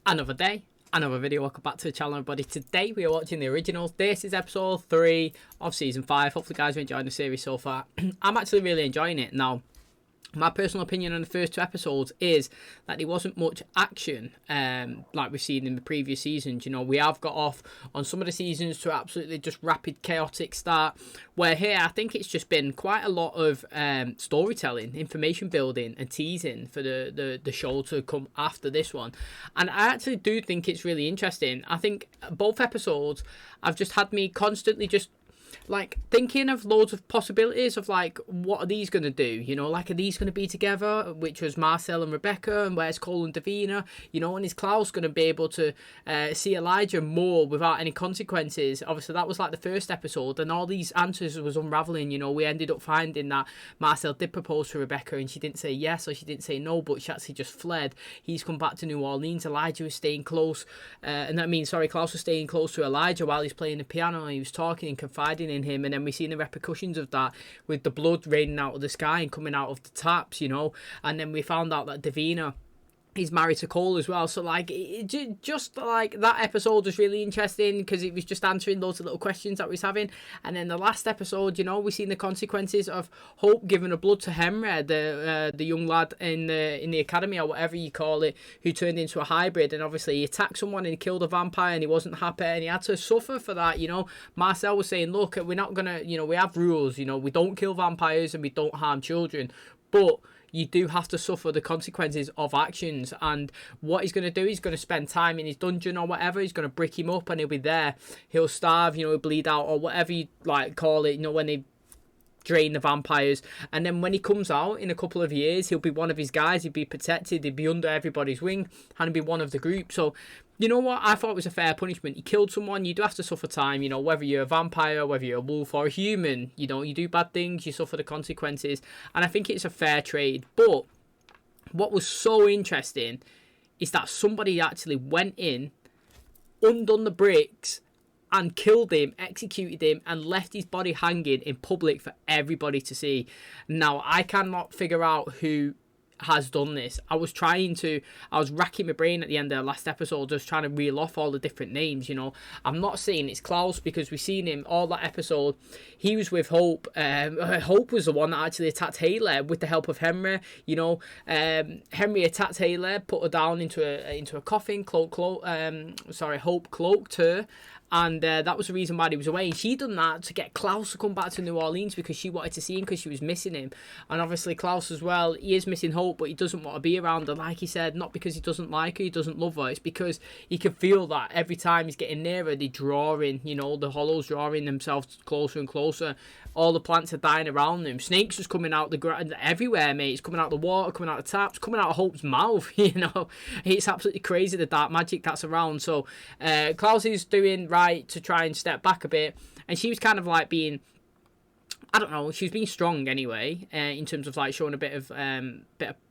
Another day, another video. Welcome back to the channel, everybody. Today we are watching the originals. This is episode 3 of season 5. Hopefully guys are enjoying the series so far. I'm actually really enjoying it. Now, my personal opinion on the first 2 episodes is that there wasn't much action like we've seen in the previous seasons. You know, we have got off on some of the seasons to absolutely just rapid chaotic start, where here I think it's just been quite a lot of storytelling, information building and teasing for the show to come after this one. And I actually do think it's really interesting. I think both episodes have just had me constantly just like thinking of loads of possibilities of like, what are these going to do? You know, like, are these going to be together? Which was Marcel and Rebecca, and where's Cole and Davina? You know, and is Klaus going to be able to see Elijah more without any consequences? Obviously, that was like the first episode, and all these answers was unraveling. You know, we ended up finding that Marcel did propose to Rebecca, and she didn't say yes or she didn't say no, but she actually just fled. He's come back to New Orleans. Elijah was staying close, Klaus was staying close to Elijah while he's playing the piano, and he was talking and confiding in him. And then we seen the repercussions of that with the blood raining out of the sky and coming out of the taps, you know. And then we found out that Davina is married to Cole as well. So like, just like that episode was really interesting because it was just answering loads of little questions that we was having. And then the last episode, you know, we seen the consequences of Hope giving her blood to Henry, the young lad in the academy or whatever you call it, who turned into a hybrid. And obviously he attacked someone and he killed a vampire and he wasn't happy and he had to suffer for that. You know, Marcel was saying, look, we're not gonna, you know, we have rules, you know, we don't kill vampires and we don't harm children, but you do have to suffer the consequences of actions. And what he's going to do, he's going to spend time in his dungeon or whatever. He's going to brick him up and he'll be there. He'll starve, you know, he'll bleed out or whatever you like call it, you know, when they drain the vampires. And then when he comes out in a couple of years, he'll be one of his guys. He'll be protected. He'll be under everybody's wing and he'll be one of the group. So, you know what? I thought it was a fair punishment. You killed someone, you do have to suffer time, you know, whether you're a vampire, whether you're a wolf or a human, you know, you do bad things, you suffer the consequences. And I think it's a fair trade. But what was so interesting is that somebody actually went in, undone the bricks, and killed him, executed him, and left his body hanging in public for everybody to see. Now, I cannot figure out who has done this. I was racking my brain at the end of the last episode, just trying to reel off all the different names, you know. I'm not saying it's Klaus because we've seen him all that episode. He was with Hope. Hope was the one that actually attacked Haley with the help of Henry, you know. Henry attacked Haley, put her down into a coffin, Hope cloaked her. And that was the reason why he was away. She done that to get Klaus to come back to New Orleans because she wanted to see him because she was missing him. And obviously Klaus as well, he is missing Hope, but he doesn't want to be around her. Like he said, not because he doesn't like her, he doesn't love her. It's because he can feel that every time he's getting near her, they're drawing, you know, the hollows drawing themselves closer and closer. All the plants are dying around them. Snakes just coming out the ground everywhere, mate. It's coming out the water, coming out the taps, coming out of Hope's mouth, you know. It's absolutely crazy, the dark magic that's around. So Klaus is doing right to try and step back a bit, and she was kind of like being, I don't know, she was being strong anyway, in terms of like showing a bit of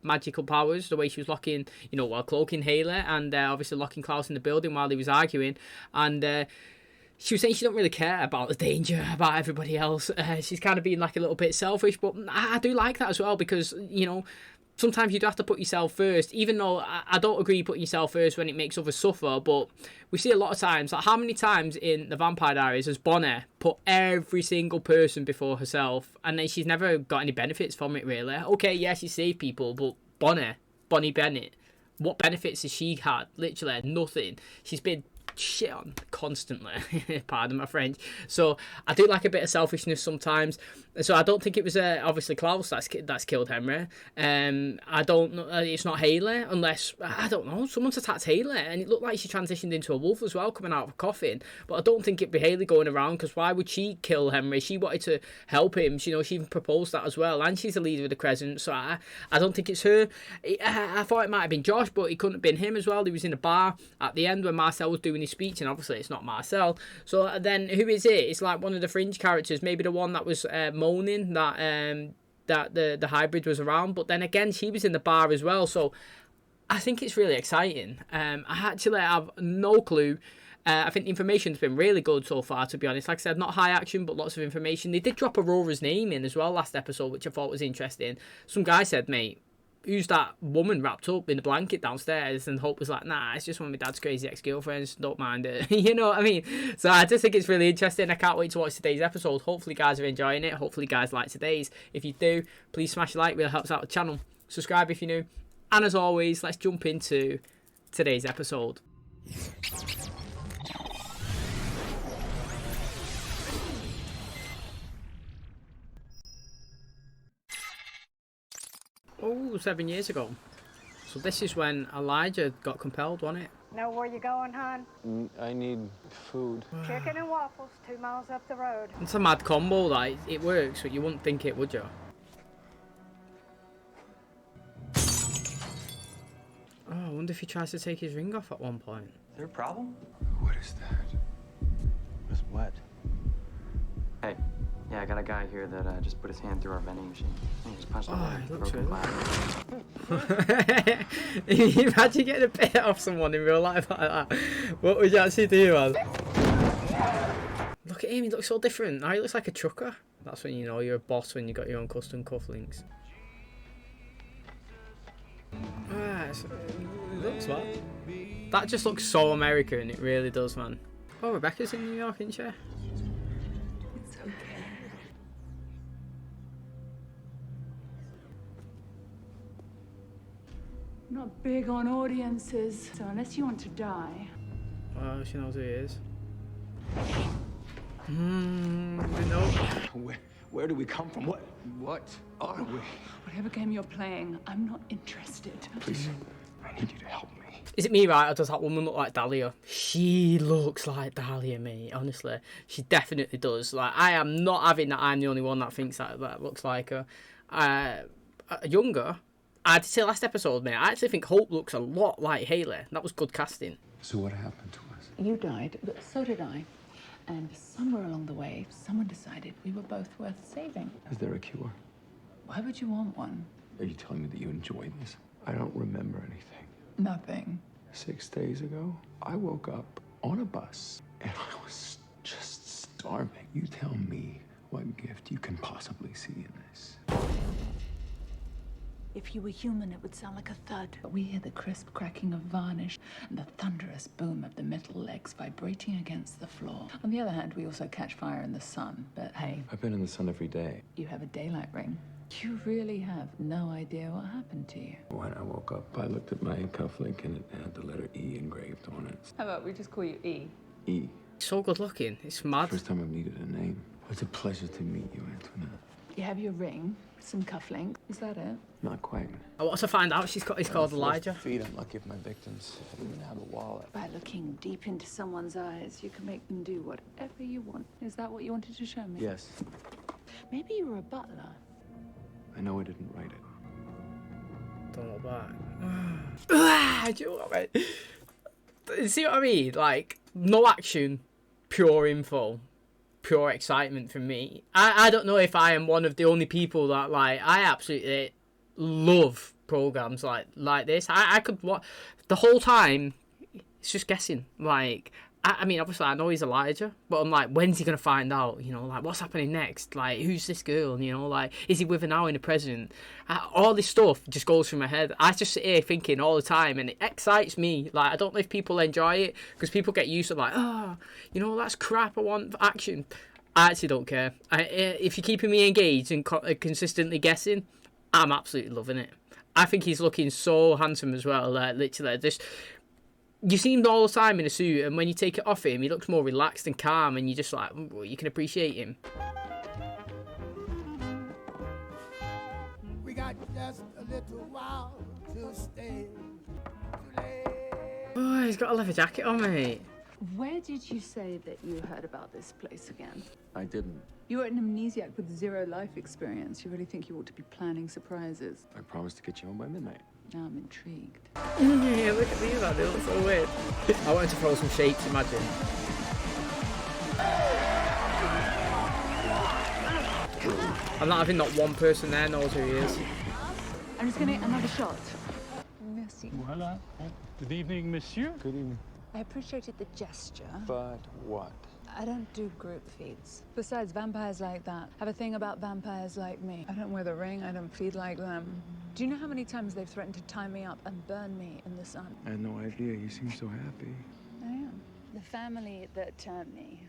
magical powers, the way she was locking, you know, while cloaking Haley, and obviously locking Klaus in the building while he was arguing. And she was saying she don't really care about the danger, about everybody else. She's kind of being like a little bit selfish, but I do like that as well, because, you know, sometimes you do have to put yourself first, even though I don't agree putting yourself first when it makes others suffer. But we see a lot of times, like how many times in the Vampire Diaries has Bonnie put every single person before herself, and then she's never got any benefits from it, really. Okay, yeah, she saved people, but Bonnie Bennett, what benefits has she had? Literally nothing. She's been shit on constantly. Pardon my French. So I do like a bit of selfishness sometimes. So I don't think it was obviously Klaus that's killed Henry. I don't know. It's not Haley, unless, I don't know, someone's attacked Haley, and it looked like she transitioned into a wolf as well, coming out of a coffin. But I don't think it'd be Haley going around, because why would she kill Henry? She wanted to help him. You know, she even proposed that as well, and she's the leader of the Crescent. So I don't think it's her. I thought it might have been Josh, but it couldn't have been him as well. He was in a bar at the end when Marcel was doing his speech, and obviously it's not Marcel. So then who is it? It's like one of the fringe characters, maybe the one that was moaning that the hybrid was around. But then again, she was in the bar as well. So I think it's really exciting. I actually have no clue. I think the information's been really good so far, to be honest. Like I said, not high action, but lots of information. They did drop Aurora's name in as well last episode, which I thought was interesting. Some guy said, mate, who's that woman wrapped up in a blanket downstairs? And Hope was like, nah, it's just one of my dad's crazy ex-girlfriends, don't mind it. You know what I mean? So I just think it's really interesting. I can't wait to watch today's episode. Hopefully guys are enjoying it. Hopefully guys like today's. If you do, please smash a like, really helps out the channel. Subscribe if you're new. And as always, let's jump into today's episode. Oh, 7 years ago. So this is when Elijah got compelled, wasn't it? Know where you going, hon? I need food. Chicken and waffles, 2 miles up the road. It's a mad combo, like, it works, but you wouldn't think it, would you? Oh, I wonder if he tries to take his ring off at one point. Is there a problem? What is that? What's what? Hey, yeah, I got a guy here that just put his hand through our vending machine. He just punched He looks broken really... Imagine getting a bit off someone in real life like that. What would you actually do, man? Look at him, he looks so different. Now he looks like a trucker. That's when you know you're a boss, when you got your own custom cufflinks. It looks bad. That just looks so American, it really does, man. Oh, Rebecca's in New York, isn't she? It's okay. I'm not big on audiences, so unless you want to die. Oh, she knows who he is. No. Where do we come from? What are we? Whatever game you're playing, I'm not interested. Please, I need you to help me. Is it me, right, or does that woman look like Dahlia? She looks like Dahlia, mate, honestly. She definitely does. Like, I am not having that I'm the only one that thinks that looks like her. Younger, I did say last episode, mate, I actually think Hope looks a lot like Haley. That was good casting. So what happened to us? You died, but so did I. And somewhere along the way, someone decided we were both worth saving. Is there a cure? Why would you want one? Are you telling me that you enjoyed this? I don't remember anything. Nothing. 6 days ago, I woke up on a bus and I was just starving. You tell me what gift you can possibly see in this. If you were human, it would sound like a thud. But we hear the crisp cracking of varnish and the thunderous boom of the metal legs vibrating against the floor. On the other hand, we also catch fire in the sun. But hey, I've been in the sun every day. you have a daylight ring. You really have no idea what happened to you. When I woke up, I looked at my cufflink and it had the letter E engraved on it. How about we just call you E? E. So good looking. It's mad. First time I've needed a name. It's a pleasure to meet you, Antoinette. You have your ring, some cufflinks. Is that it? Not quite. I want to find out he's called Elijah. Feet, I'm lucky if my victims even have a wallet. By looking deep into someone's eyes, you can make them do whatever you want. Is that what you wanted to show me? Yes. Maybe you were a butler. I know I didn't write it. Don't look back. Do you know what I mean? See what I mean? Like, no action, pure info, pure excitement from me. I don't know if I am one of the only people that, like, I absolutely love programs like this. I could watch the whole time. It's just guessing. Like, I mean, obviously I know he's Elijah, but I'm like, when's he gonna find out? You know, like, what's happening next? Like, who's this girl? You know, like, is he with her now in the present? All this stuff just goes through my head. I just sit here thinking all the time, and it excites me. Like, I don't know if people enjoy it because people get used to, like, oh, you know, that's crap. I want action. I actually don't care. If you're keeping me engaged and consistently guessing, I'm absolutely loving it. I think he's looking so handsome as well. Like, literally, just. You see him all the time in a suit, and when you take it off him, he looks more relaxed and calm, and you just like, you can appreciate him. We got just a little while to stay. Oh, he's got a leather jacket on, mate. Where did you say that you heard about this place again? I didn't. You're an amnesiac with zero life experience. You really think you ought to be planning surprises? I promised to get you home by midnight. Now I'm intrigued. Yeah, look at these, man. They look so weird. I wanted to throw some shapes, imagine. I'm not having not one person there knows who he is. I'm just gonna get another shot. Merci. Voilà. Good evening, monsieur. Good evening. I appreciated the gesture. But what? I don't do group feeds. Besides, vampires like that have a thing about vampires like me. I don't wear the ring, I don't feed like them. Do you know how many times they've threatened to tie me up and burn me in the sun? I had no idea. You seem so happy. I am. The family that turned me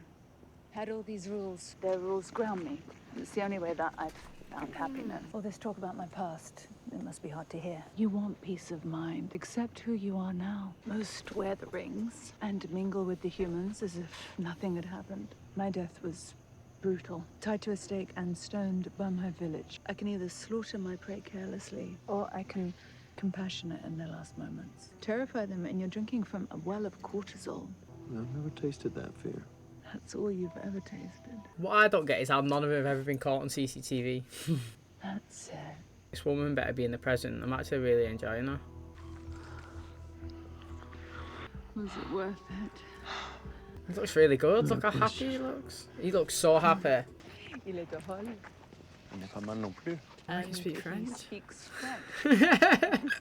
had all these rules. Their rules ground me. It's the only way that I've found happiness. All this talk about my past, it must be hard to hear. You want peace of mind. Accept who you are now. Most wear the rings and mingle with the humans as if nothing had happened. My death was brutal. Tied to a stake and stoned by my village. I can either slaughter my prey carelessly, or I can compassionate in their last moments. Terrify them, and you're drinking from a well of cortisol. I've never tasted that fear. That's all you've ever tasted. What I don't get is how none of them have ever been caught on CCTV. That's it. This woman better be in the present. I'm actually really enjoying her. Was it worth it? He looks really good. Look how happy he looks. He looks so happy. Il est drôle. I can speak French. He speaks French.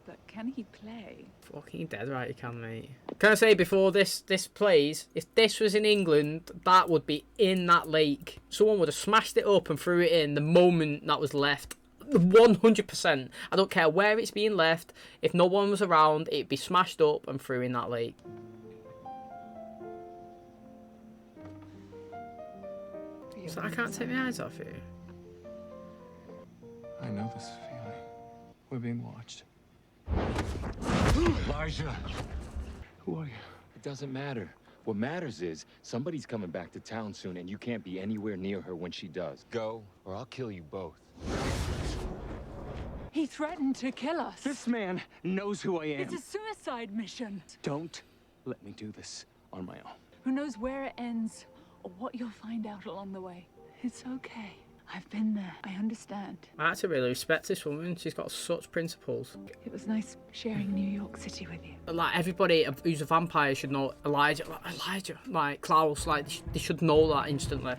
But can he play? Fucking dead right, you can, mate. Can I say before this plays, if this was in England, that would be in that lake. Someone would have smashed it up and threw it in the moment that was left. 100%. I don't care where it's being left. If no one was around, it'd be smashed up and threw in that lake. So I can't take my eyes off you. I know this feeling. We're being watched. Elijah! Who are you? It doesn't matter. What matters is somebody's coming back to town soon and you can't be anywhere near her when she does. Go, or I'll kill you both. He threatened to kill us. This man knows who I am. It's a suicide mission. Don't let me do this on my own. Who knows where it ends or what you'll find out along the way. It's okay. I've been there. I understand. I actually really respect this woman. She's got such principles. It was nice sharing New York City with you. Like, everybody who's a vampire should know Elijah, like Klaus, like, they should know that instantly.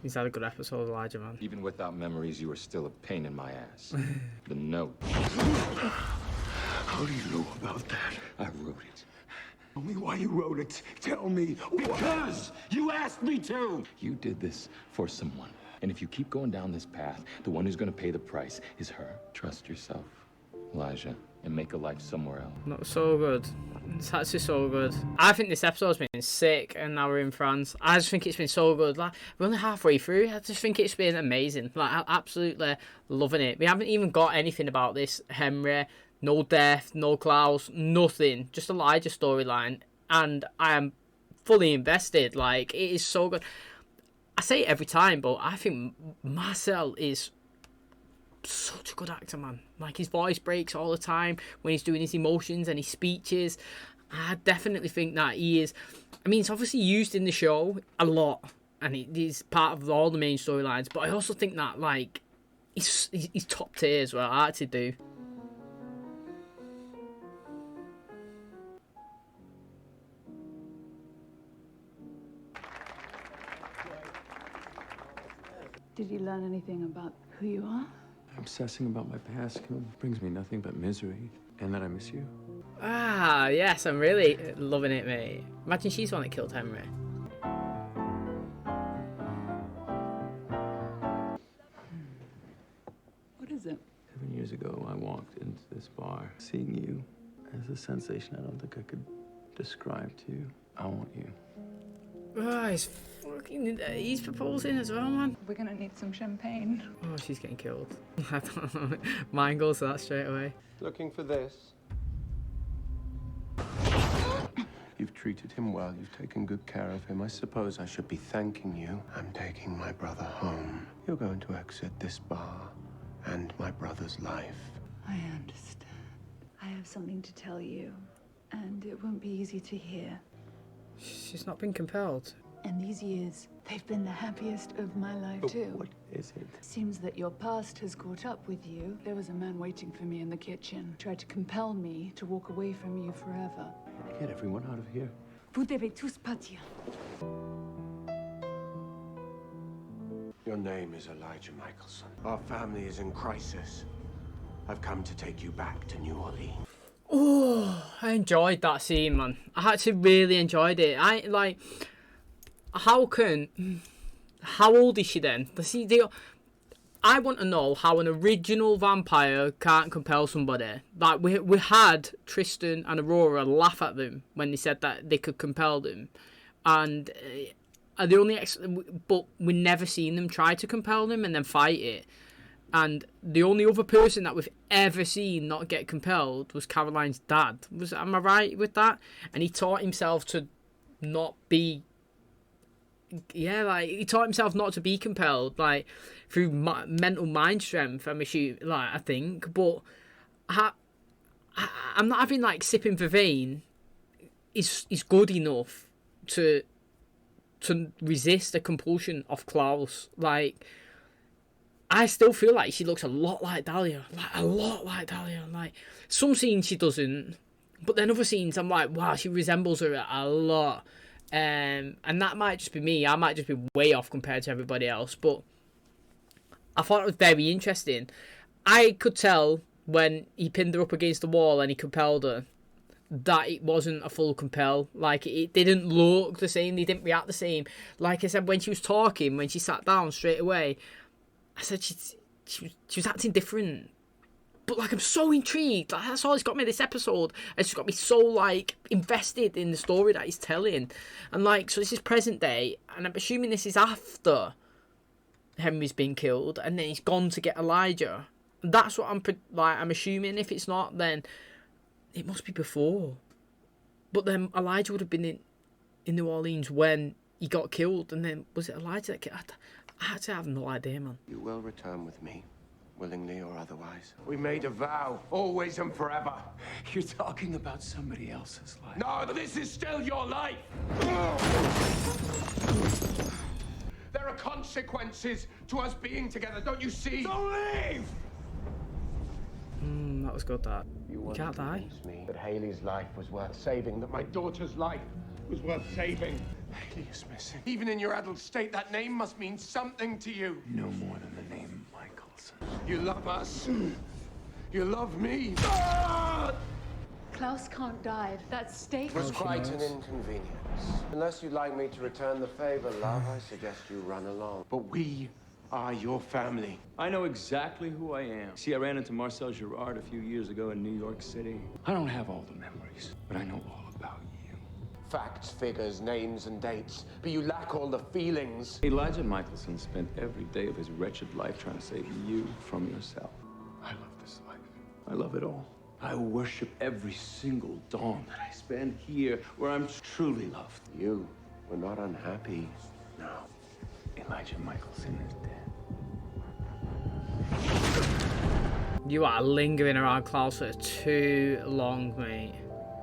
He's had a good episode, Elijah, man. Even without memories, you are still a pain in my ass. The note. How do you know about that? I wrote it. Tell me why you wrote it. Tell me. Because you asked me to! You did this for someone. And if you keep going down this path, the one who's gonna pay the price is her. Trust yourself, Elijah, and make a life somewhere else. Not so good. It's actually so good. I think this episode's been sick, and now we're in France. I just think it's been so good. Like, we're only halfway through. I just think it's been amazing. Like, I'm absolutely loving it. We haven't even got anything about this Henry. No death, no Klaus, nothing. Just Elijah storyline. And I am fully invested. Like, it is so good. I say it every time, but I think Marcel is such a good actor, man. Like, his voice breaks all the time when he's doing his emotions and his speeches. I definitely think that he is. I mean, it's obviously used in the show a lot, and he's part of all the main storylines. But I also think that, like, he's top tier as well. I actually do. Did you learn anything about who you are? Obsessing about my past brings me nothing but misery. And that I miss you. Ah, yes, I'm really loving it, mate. Imagine she's the one that killed Henry. What is it? 7 years ago, I walked into this bar. Seeing you is a sensation I don't think I could describe to you. I want you. Oh, he's proposing as well, man. We're gonna need some champagne. Oh, she's getting killed. I don't know. Mine goes to that straight away. Looking for this? You've treated him well. You've taken good care of him. I suppose I should be thanking you. I'm taking my brother home. You're going to exit this bar and my brother's life. I understand. I have something to tell you, and it won't be easy to hear. She's not been compelled. And these years, they've been the happiest of my life, too. What is it? Seems that your past has caught up with you. There was a man waiting for me in the kitchen. Tried to compel me to walk away from you forever. Get everyone out of here. Vous devez tous partir. Your name is Elijah MIKAELSON. Our family is in crisis. I've come to take you back to New Orleans. Oh, I enjoyed that scene, man. I actually really enjoyed it. How old is she then? I want to know how an original vampire can't compel somebody. Like, we had Tristan and Aurora laugh at them when they said that they could compel them. And but we never seen them try to compel them and then fight it. And the only other person that we've ever seen not get compelled was Caroline's dad. Am I right with that? And he taught himself to not be... Yeah, like, he taught himself not to be compelled, like, through mental mind strength, I think. But I'm not having, like, sipping vervain is good enough to resist the compulsion of Klaus. Like, I still feel like she looks a lot like Dahlia. Like, a lot like Dahlia. Like, some scenes she doesn't, but then other scenes I'm like, wow, she resembles her a lot. And that might just be me. I might just be way off compared to everybody else. But I thought it was very interesting. I could tell when he pinned her up against the wall and he compelled her that it wasn't a full compel. Like, it didn't look the same. They didn't react the same. Like I said, when she was talking, when she sat down straight away, I said she was acting different. But, like, I'm so intrigued. Like, that's all it's got me this episode. It's just got me so, like, invested in the story that he's telling. And, like, so this is present day, and I'm assuming this is after Henry's been killed, and then he's gone to get Elijah. That's what I'm assuming. If it's not, then it must be before. But then Elijah would have been in New Orleans when he got killed, and then was it Elijah that killed? I actually have no idea, man. You will return with me, willingly or otherwise. We made a vow, always and forever. You're talking about somebody else's life. No, this is still your life. There are consequences to us being together, don't you see? Don't leave! That was good, that. You can't die. Me that Haley's life was worth saving, that my daughter's life was worth saving. Haley is missing. Even in your adult state, that name must mean something to you. No more than the name MIKAELSON. You love us. You love me. Klaus can't die. That stake... It was quite an inconvenience. Unless you'd like me to return the favor, love, I suggest you run along. But we are your family. I know exactly who I am. See, I ran into Marcel Girard a few years ago in New York City. I don't have all the memories, but I know all about you. Facts, figures, names, and dates. But you lack all the feelings. Elijah MIKAELSON spent every day of his wretched life trying to save you from yourself. I love this life. I love it all. I worship every single dawn that I spend here where I'm truly loved. You were not unhappy. No. Elijah MIKAELSON is dead. You are lingering around Klaus for too long, mate.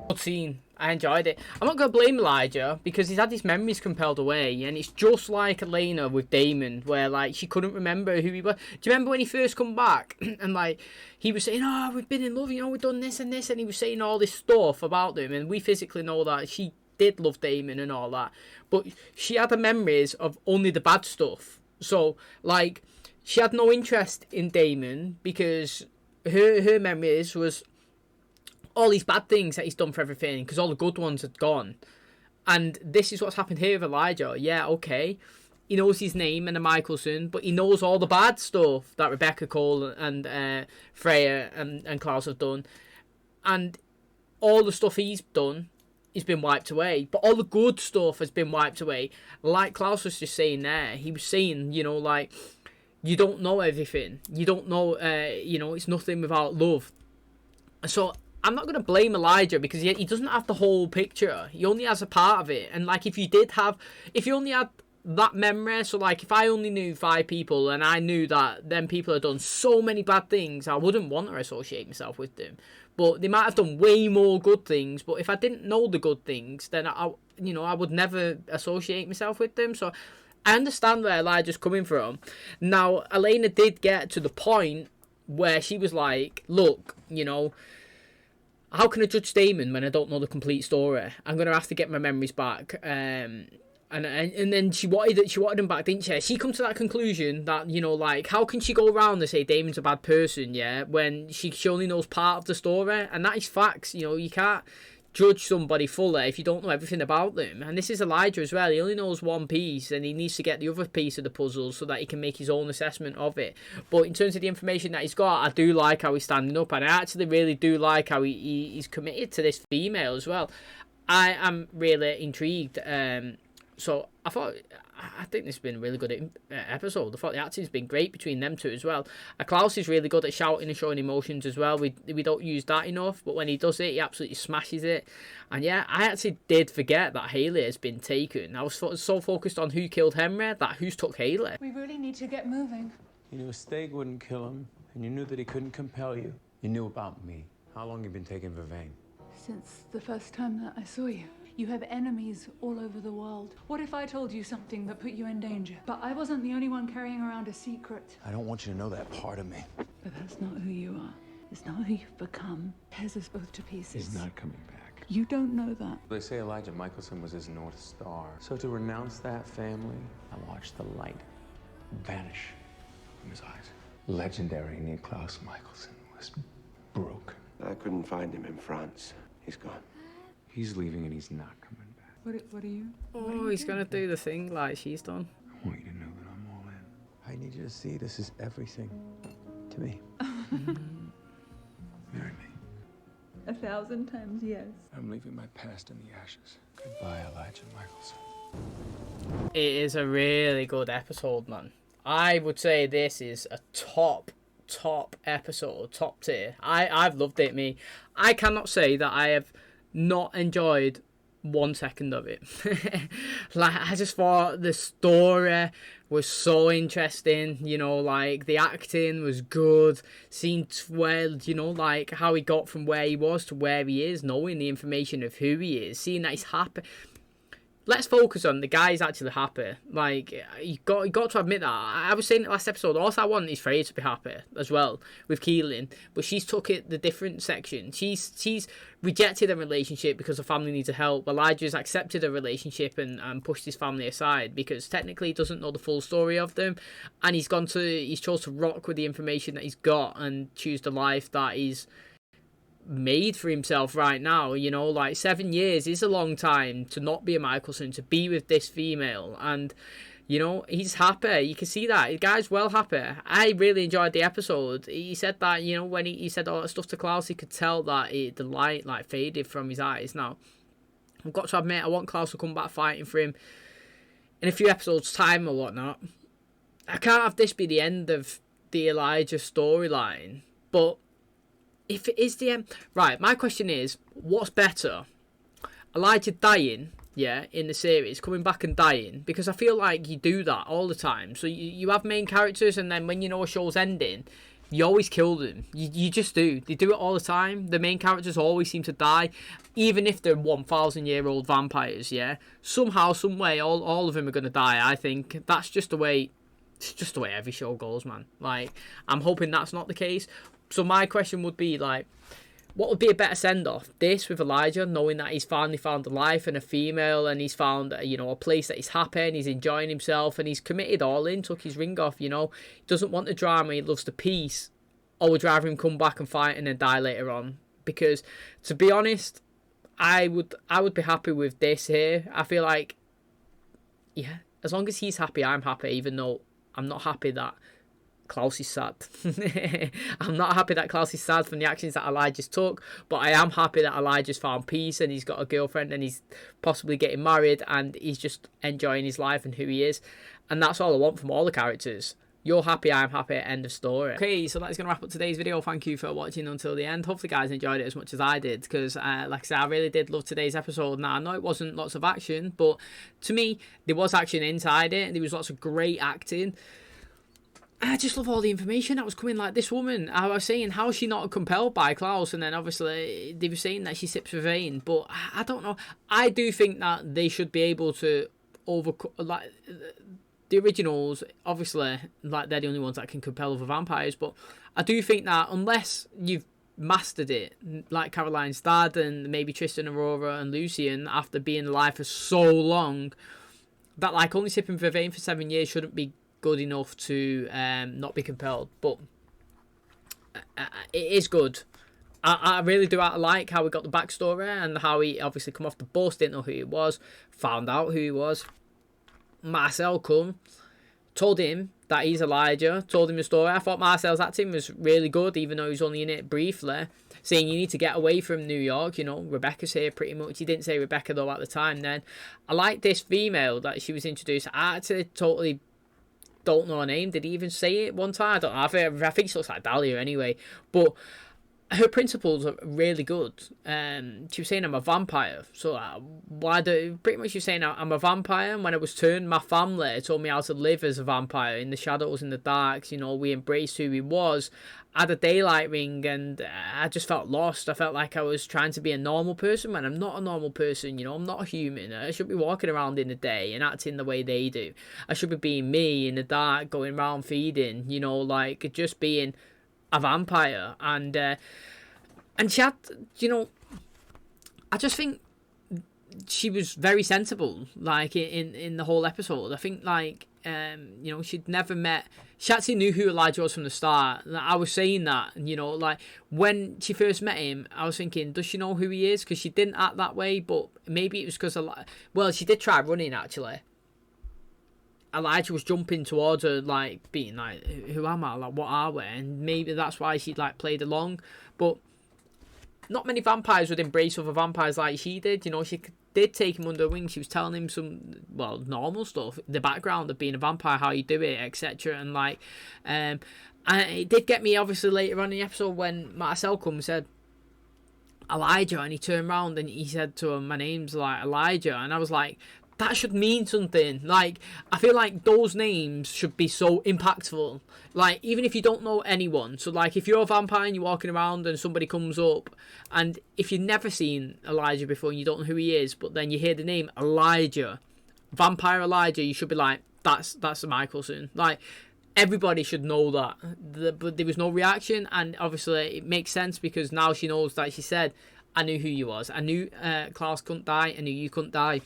Good scene. I enjoyed it. I'm not going to blame Elijah because he's had his memories compelled away, and it's just like Elena with Damon, where, like, she couldn't remember who he was. Do you remember when he first come back and, like, he was saying, oh, we've been in love, you know, we've done this and this, and he was saying all this stuff about them, and we physically know that she did love Damon and all that, but she had the memories of only the bad stuff. So, like, she had no interest in Damon because her memories was all these bad things that he's done for everything, because all the good ones had gone. And this is what's happened here with Elijah. Yeah, okay, he knows his name and the MIKAELSON, but he knows all the bad stuff that Rebecca Cole and Freya and Klaus have done, and all the stuff he's done has been wiped away, but all the good stuff has been wiped away. Like Klaus was just saying there, he was saying, you know, like, you don't know everything, you don't know, you know, it's nothing without love. So I'm not going to blame Elijah because he doesn't have the whole picture. He only has a part of it. And, like, if you only had that memory, so, like, if I only knew 5 people and I knew that them people had done so many bad things, I wouldn't want to associate myself with them. But they might have done way more good things. But if I didn't know the good things, then I would never associate myself with them. So I understand where Elijah's coming from. Now, Elena did get to the point where she was like, look, you know, how can I judge Damon when I don't know the complete story? I'm going to have to get my memories back. And then she wanted him back, didn't she? She come to that conclusion that, you know, like, how can she go around and say Damon's a bad person, yeah, when she only knows part of the story? And that is facts. You know, you can't judge somebody fully if you don't know everything about them. And this is Elijah as well. He only knows one piece, and he needs to get the other piece of the puzzle so that he can make his own assessment of it. But in terms of the information that he's got, I do like how he's standing up, and I actually really do like how he's committed to this female as well. I am really intrigued. So I think this has been a really good episode. I thought the acting's been great between them two as well. Klaus is really good at shouting and showing emotions as well. We don't use that enough, but when he does it, he absolutely smashes it. And yeah, I actually did forget that Haley has been taken. I was so focused on who killed Henry that who's took Haley. We really need to get moving. You knew a stake wouldn't kill him, and you knew that he couldn't compel you. You knew about me. How long you been taking Vervain? Since the first time that I saw you. You have enemies all over the world. What if I told you something that put you in danger? But I wasn't the only one carrying around a secret. I don't want you to know that part of me. But that's not who you are. It's not who you've become. Tears us both to pieces. He's not coming back. You don't know that. They say Elijah Mikaelson was his North Star. So to renounce that family, I watched the light vanish from his eyes. Legendary Klaus Mikaelson was broken. I couldn't find him in France. He's gone. He's leaving and he's not coming back. What are you? Oh, he's going to do the thing like she's done. I want you to know that I'm all in. I need you to see this is everything to me. Marry me. 1,000 times yes. I'm leaving my past in the ashes. Goodbye, Elijah Mikaelson. It is a really good episode, man. I would say this is a top episode, top tier. I've loved it, me. I cannot say that I have not enjoyed 1 second of it. Like, I just thought the story was so interesting, you know, like the acting was good, seemed well, you know, like how he got from where he was to where he is, knowing the information of who he is, seeing that he's happy. Let's focus on the guy's actually happy. Like, you got to admit that. I was saying it last episode, all I want is Freya to be happy as well with Keelan, but she's took it the different section. She's rejected a relationship because her family needs her help. Elijah's accepted a relationship and pushed his family aside because technically he doesn't know the full story of them, and he's chose to rock with the information that he's got and choose the life that he's made for himself right now. You know, like 7 years is a long time to not be a Mikaelson, to be with this female, and you know, he's happy. You can see that the guy's well happy. I really enjoyed the episode. He said that, you know, when he said all that stuff to Klaus, he could tell that the light like faded from his eyes. Now I've got to admit, I want Klaus to come back fighting for him in a few episodes time or whatnot. I can't have this be the end of the Elijah storyline, but if it is the end... Right, my question is, what's better? Elijah dying, yeah, in the series, coming back and dying? Because I feel like you do that all the time. So you have main characters, and then when you know a show's ending, you always kill them. You just do. They do it all the time. The main characters always seem to die, even if they're 1,000-year-old vampires, yeah? Somehow, some way, all of them are going to die, I think. That's just the way... It's just the way every show goes, man. Like, I'm hoping that's not the case. So my question would be, like, what would be a better send-off? This with Elijah, knowing that he's finally found a life and a female, and he's found, you know, a place that he's happy and he's enjoying himself and he's committed all in, took his ring off, you know. He doesn't want the drama, he loves the peace. Or would rather him come back and fight and then die later on. Because, to be honest, I would be happy with this here. I feel like, yeah, as long as he's happy, I'm happy, even though I'm not happy that Klaus is sad. I'm not happy that Klaus is sad from the actions that Elijah's took, but I am happy that Elijah's found peace and he's got a girlfriend and he's possibly getting married and he's just enjoying his life and who he is. And that's all I want from all the characters. You're happy, I'm happy, end of story. Okay, so that's going to wrap up today's video. Thank you for watching until the end. Hopefully you guys enjoyed it as much as I did, because like I said, I really did love today's episode. Now, I know it wasn't lots of action, but to me, there was action inside it. There was lots of great acting. I just love all the information that was coming. Like, this woman, I was saying, how is she not compelled by Klaus? And then obviously they were saying that she sips Vervain, but I don't know. I do think that they should be able to overcome, like, the originals, obviously, like, they're the only ones that can compel other vampires, but I do think that unless you've mastered it, like Caroline's dad and maybe Tristan, Aurora and Lucian, after being alive for so long, that like only sipping Vervain for 7 years shouldn't be good enough to not be compelled, but it is good. I really do like how we got the backstory and how he obviously come off the bus, didn't know who he was, found out who he was. Marcel come, told him that he's Elijah, told him the story. I thought Marcel's acting was really good, even though he was only in it briefly, saying you need to get away from New York, you know, Rebecca's here pretty much. He didn't say Rebecca though at the time then. I like this female that she was introduced. I actually totally don't know her name. Did he even say it one time? I don't know. I think she looks like Dahlia anyway. But her principles are really good. She was saying I'm a vampire. So pretty much she was saying I'm a vampire, and when I was turned, my family told me how to live as a vampire in the shadows, in the dark. You know, we embraced who he was. I had a daylight ring, and I just felt lost. I felt like I was trying to be a normal person when I'm not a normal person. You know, I'm not a human. I should be walking around in the day and acting the way they do. I should be being me in the dark, going around feeding. You know, like just being a vampire. And she had, you know, I just think she was very sensible, like in the whole episode. I think like you know, she'd never met, she actually knew who Elijah was from the start. I was saying that, you know, like when she first met him, I was thinking, does she know who he is? Because she didn't act that way, but maybe it was because well, she did try running actually. Elijah was jumping towards her, like being like, who am I, like what are we? And maybe that's why she like played along. But not many vampires would embrace other vampires like she did. You know, she did take him under her wing. She was telling him some, well, normal stuff, the background of being a vampire, how you do it, etc. And like, and it did get me obviously later on in the episode when Marcel come and said Elijah, and he turned around and he said to him, my name's like Elijah, and I was like, that should mean something. Like, I feel like those names should be so impactful. Like, even if you don't know anyone. So, like, if you're a vampire and you're walking around and somebody comes up, and if you've never seen Elijah before and you don't know who he is, but then you hear the name Elijah, Vampire Elijah, you should be like, that's Mikaelson. Like, everybody should know that. But there was no reaction, and obviously it makes sense because now she knows that she said, I knew who you was. I knew Klaus couldn't die. I knew you couldn't die.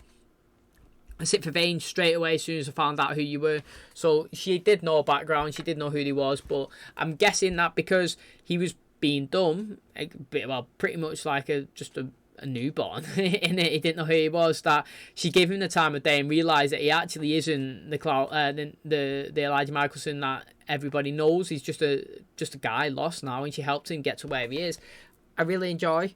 I sit for Vane straight away as soon as I found out who you were. So she did know background, she did know who he was, but I'm guessing that because he was being dumb, well, pretty much like just a newborn in it, he didn't know who he was, that she gave him the time of day and realised that he actually isn't the Elijah Mikaelson that everybody knows. He's just a guy lost now, and she helped him get to where he is. I really enjoy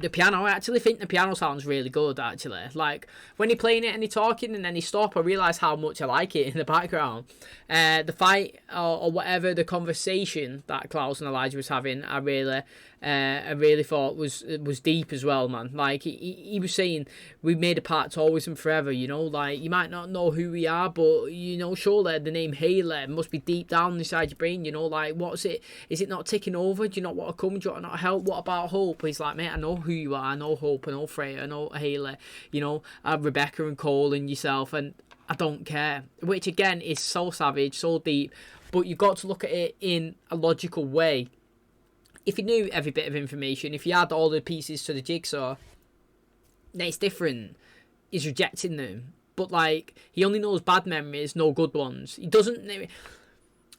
the piano. I actually think the piano sounds really good, actually. Like, when you're playing it and you're talking and then you stop, I realise how much I like it in the background. The fight or whatever, the conversation that Klaus and Elijah was having, I really thought was deep as well, man. Like, he was saying, we made a pact always and forever, you know? Like, you might not know who we are, but, you know, surely the name Haley must be deep down inside your brain, you know? Like, what's it? Is it not ticking over? Do you not want to come? Do you want to help? What about Hope? He's like, mate, I know who you are. I know Hope, I know Freya, I know Haley, you know, Rebecca and Cole and yourself, and I don't care. Which, again, is so savage, so deep, but you've got to look at it in a logical way. If you knew every bit of information, if you had all the pieces to the jigsaw, then it's different. He's rejecting them. But, like, he only knows bad memories, no good ones.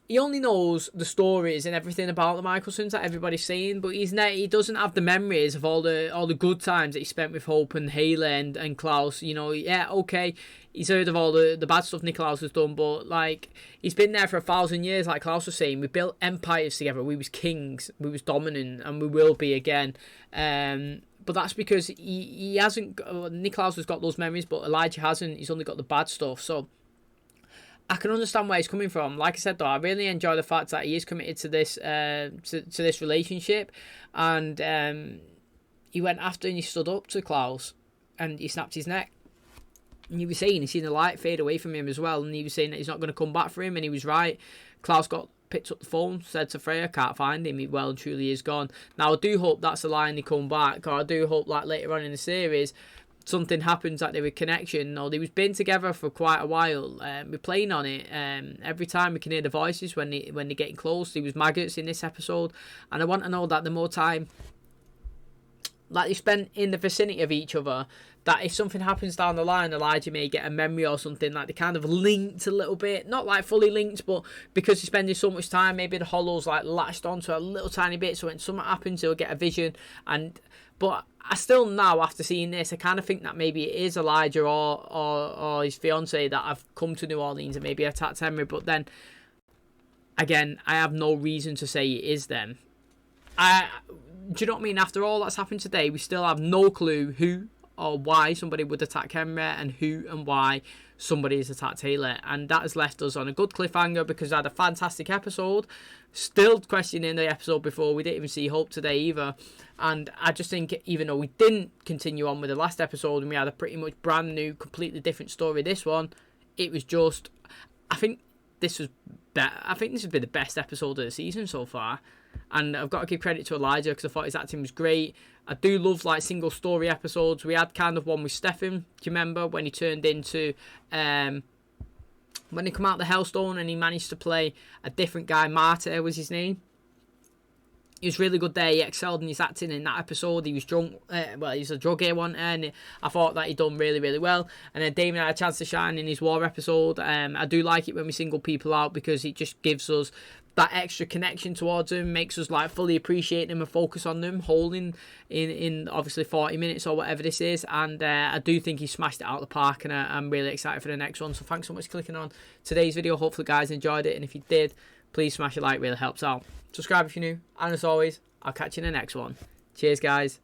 He only knows the stories and everything about the Mikaelsons that everybody's saying, but he doesn't have the memories of all the good times that he spent with Hope and Haley and Klaus. You know, yeah, okay, he's heard of all the bad stuff Nikolaus has done, but like, he's been there for 1,000 years, like Klaus was saying. We built empires together. We was kings. We was dominant, and we will be again. But that's because he hasn't. Nikolaus has got those memories, but Elijah hasn't. He's only got the bad stuff. So I can understand where he's coming from. Like I said, though, I really enjoy the fact that he is committed to this to this relationship, and he went after and he stood up to Klaus, and he snapped his neck. And he was saying he's seen the light fade away from him as well, and he was saying that he's not going to come back for him, and he was right. Klaus picked up the phone, said to Freya, can't find him, he well and truly is gone. Now, I do hope that's the line they come back, or I do hope, like, later on in the series, something happens, like they were connection, or they was been together for quite a while. We're playing on it. Every time we can hear the voices when they're getting close. There was maggots in this episode, and I want to know that the more time like they spent in the vicinity of each other, that if something happens down the line, Elijah may get a memory or something, like they kind of linked a little bit, not like fully linked, but because he's spending so much time, maybe the Hollow's like latched onto a little tiny bit, so when something happens he'll get a vision. But I still now, after seeing this, I kind of think that maybe it is Elijah or his fiance that have come to New Orleans and maybe attacked Henry. But then again, I have no reason to say it is them. Do you know what I mean? After all that's happened today, we still have no clue who or why somebody would attack Henry, and who and why somebody has attacked Taylor. And that has left us on a good cliffhanger, because I had a fantastic episode. Still questioning the episode before. We didn't even see Hope today either. And I just think, even though we didn't continue on with the last episode and we had a pretty much brand new, completely different story, this one, it was just, I think this was better. I think this has been the best episode of the season so far. And I've got to give credit to Elijah, because I thought his acting was great. I do love like single story episodes. We had kind of one with Stefan, do you remember, when he turned into when he come out the Hellstone and he managed to play a different guy. Martyr was his name. He was really good there. He excelled in his acting in that episode. He was drunk. Well, he's a druggie one, and I thought that he'd done really, really well. And then Damon had a chance to shine in his war episode. I do like it when we single people out, because it just gives us that extra connection towards him, makes us like fully appreciate them and focus on them, holding in obviously 40 minutes or whatever this is. And I do think he smashed it out of the park, and I'm really excited for the next one. So thanks so much for clicking on today's video. Hopefully guys enjoyed it, and if you did, please smash a like, really helps out. Subscribe if you're new, and as always, I'll catch you in the next one. Cheers guys.